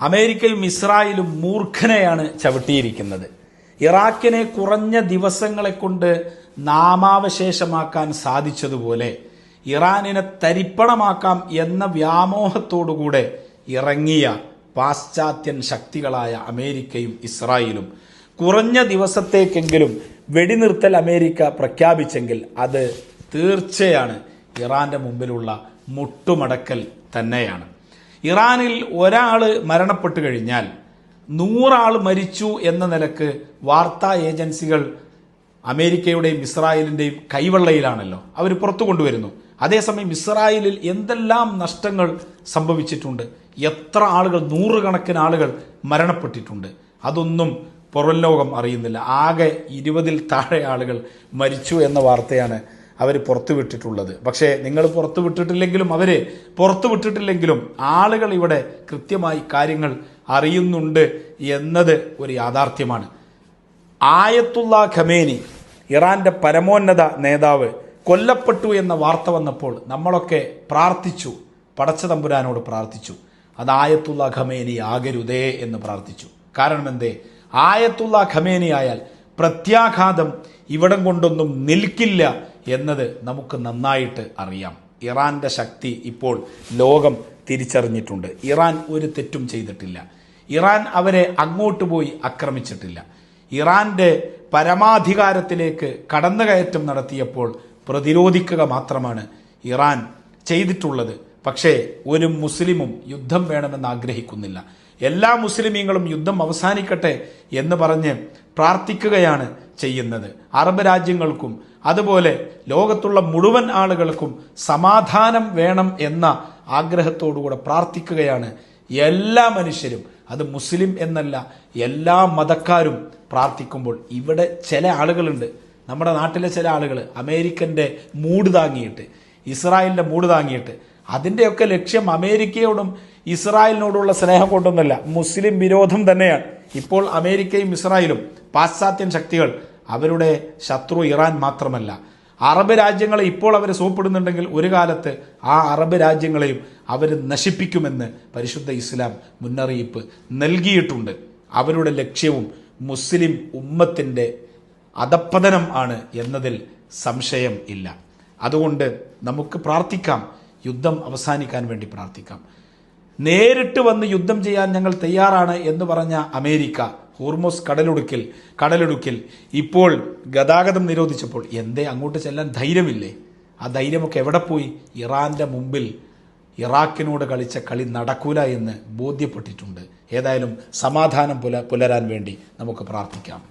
അമേരിക്കയും ഇസ്രായേലും മൂർഖനെയാണ് ചവിട്ടിയിരിക്കുന്നത്. ഇറാഖിനെ കുറഞ്ഞ ദിവസങ്ങളെ കൊണ്ട് നാമാവശേഷമാക്കാൻ സാധിച്ചതുപോലെ ഇറാനിനെ തരിപ്പണമാക്കാം എന്ന വ്യാമോഹത്തോടുകൂടെ ഇറങ്ങിയ പാശ്ചാത്യൻ ശക്തികളായ അമേരിക്കയും ഇസ്രായേലും കുറഞ്ഞ ദിവസത്തേക്കെങ്കിലും വെടിനിർത്തൽ അമേരിക്ക പ്രഖ്യാപിച്ചെങ്കിൽ അത് തീർച്ചയാണ് ഇറാന്റെ മുമ്പിലുള്ള മുട്ടുമടക്കൽ തന്നെയാണ്. ഇറാനിൽ ഒരാൾ മരണപ്പെട്ടു കഴിഞ്ഞാൽ 100 ആൾ മരിച്ചു എന്ന നിലക്ക് വാർത്താ ഏജൻസികൾ അമേരിക്കയുടെയും ഇസ്രായേലിന്റെയും കൈവെള്ളയിലാണല്ലോ അവർ പുറത്തു കൊണ്ടുവരുന്നു. അതേസമയം ഇസ്രായേലിൽ എന്തെല്ലാം നഷ്ടങ്ങൾ സംഭവിച്ചിട്ടുണ്ട്, എത്ര ആളുകൾ, 100 കണക്കിന് ആളുകൾ മരണപ്പെട്ടിട്ടുണ്ട്, അതൊന്നും പുറം ലോകം അറിയുന്നില്ല. ആകെ 20-ൽ താഴെ ആളുകൾ മരിച്ചു എന്ന വാർത്തയാണ് അവർ പുറത്തുവിട്ടിട്ടുള്ളത്. പക്ഷേ നിങ്ങൾ പുറത്തുവിട്ടിട്ടില്ലെങ്കിലും ആളുകൾ ഇവിടെ കൃത്യമായി കാര്യങ്ങൾ അറിയുന്നുണ്ട് എന്നത് ഒരു യാഥാർത്ഥ്യമാണ്. ആയത്തുള്ള ഖമേനി, ഇറാന്റെ പരമോന്നത നേതാവ്, കൊല്ലപ്പെട്ടു എന്ന വാർത്ത വന്നപ്പോൾ നമ്മളൊക്കെ പ്രാർത്ഥിച്ചു, പടച്ചതമ്പുരാനോട് പ്രാർത്ഥിച്ചു, അത് ആയത്തുള്ള ഖമേനി ആകരുതേ എന്ന് പ്രാർത്ഥിച്ചു. കാരണം എന്തേ? ആയത്തുള്ള ഖമേനി ആയാൽ പ്രത്യാഘാതം ഇവിടം കൊണ്ടൊന്നും നിൽക്കില്ല എന്നത് നമുക്ക് നന്നായിട്ട് അറിയാം. ഇറാന്റെ ശക്തി ഇപ്പോൾ ലോകം തിരിച്ചറിഞ്ഞിട്ടുണ്ട്. ഇറാൻ ഒരു തെറ്റും ചെയ്തിട്ടില്ല. ഇറാൻ അവരെ അങ്ങോട്ട് പോയി ആക്രമിച്ചിട്ടില്ല. ഇറാന്റെ പരമാധികാരത്തിലേക്ക് കടന്നുകയറ്റം നടത്തിയപ്പോൾ പ്രതിരോധിക്കുക മാത്രമാണ് ഇറാൻ ചെയ്തിട്ടുള്ളത്. പക്ഷേ ഒരു മുസ്ലിമും യുദ്ധം വേണമെന്ന് ആഗ്രഹിക്കുന്നില്ല. എല്ലാ മുസ്ലിമീങ്ങളും യുദ്ധം അവസാനിക്കട്ടെ എന്ന് പറഞ്ഞ് പ്രാർത്ഥിക്കുകയാണ് ചെയ്യുന്നത്. അറബ് രാജ്യങ്ങൾക്കും അതുപോലെ ലോകത്തുള്ള മുഴുവൻ ആളുകൾക്കും സമാധാനം വേണം എന്ന ആഗ്രഹത്തോടുകൂടെ പ്രാർത്ഥിക്കുകയാണ് എല്ലാ മനുഷ്യരും. അത് മുസ്ലിം എന്നല്ല, എല്ലാ മതക്കാരും പ്രാർത്ഥിക്കുമ്പോൾ ഇവിടെ ചില ആളുകളുണ്ട്, നമ്മുടെ നാട്ടിലെ ചില ആളുകൾ അമേരിക്കന്റെ മൂട് താങ്ങിയിട്ട്, ഇസ്രായേലിന്റെ മൂട് താങ്ങിയിട്ട്, അതിൻ്റെയൊക്കെ ലക്ഷ്യം അമേരിക്കയോടും ഇസ്രായേലിനോടുള്ള സ്നേഹം കൊണ്ടൊന്നുമല്ല, മുസ്ലിം വിരോധം തന്നെയാണ്. ഇപ്പോൾ അമേരിക്കയും ഇസ്രായേലും പാശ്ചാത്യൻ ശക്തികൾ അവരുടെ ശത്രു ഇറാൻ മാത്രമല്ല, അറബ് രാജ്യങ്ങളെ ഇപ്പോൾ അവർ സോപ്പിടുന്നുണ്ടെങ്കിൽ ഒരു കാലത്ത് ആ അറബ് രാജ്യങ്ങളെയും അവർ നശിപ്പിക്കുമെന്ന് പരിശുദ്ധ ഇസ്ലാം മുന്നറിയിപ്പ് നൽകിയിട്ടുണ്ട്. അവരുടെ ലക്ഷ്യവും മുസ്ലിം ഉമ്മത്തിന്റെ അധപ്പതനം ആണ് എന്നതിൽ സംശയം ഇല്ല. അതുകൊണ്ട് നമുക്ക് പ്രാർത്ഥിക്കാം, യുദ്ധം അവസാനിക്കാൻ വേണ്ടി പ്രാർത്ഥിക്കാം. നേരിട്ട് വന്ന് യുദ്ധം ചെയ്യാൻ ഞങ്ങൾ തയ്യാറാണ് എന്ന് പറഞ്ഞ അമേരിക്ക ഹോർമോസ് കടലിടുക്കിൽ ഇപ്പോൾ ഗതാഗതം നിരോധിച്ചപ്പോൾ എന്തേ അങ്ങോട്ട് ചെല്ലാൻ ധൈര്യമില്ലേ? ആ ധൈര്യമൊക്കെ എവിടെ പോയി? ഇറാന്റെ മുമ്പിൽ ഇറാഖിനോട് കളിച്ച കളി നടക്കൂല എന്ന് ബോധ്യപ്പെട്ടിട്ടുണ്ട്. ഏതായാലും സമാധാനം പുലരാൻ വേണ്ടി നമുക്ക് പ്രാർത്ഥിക്കാം.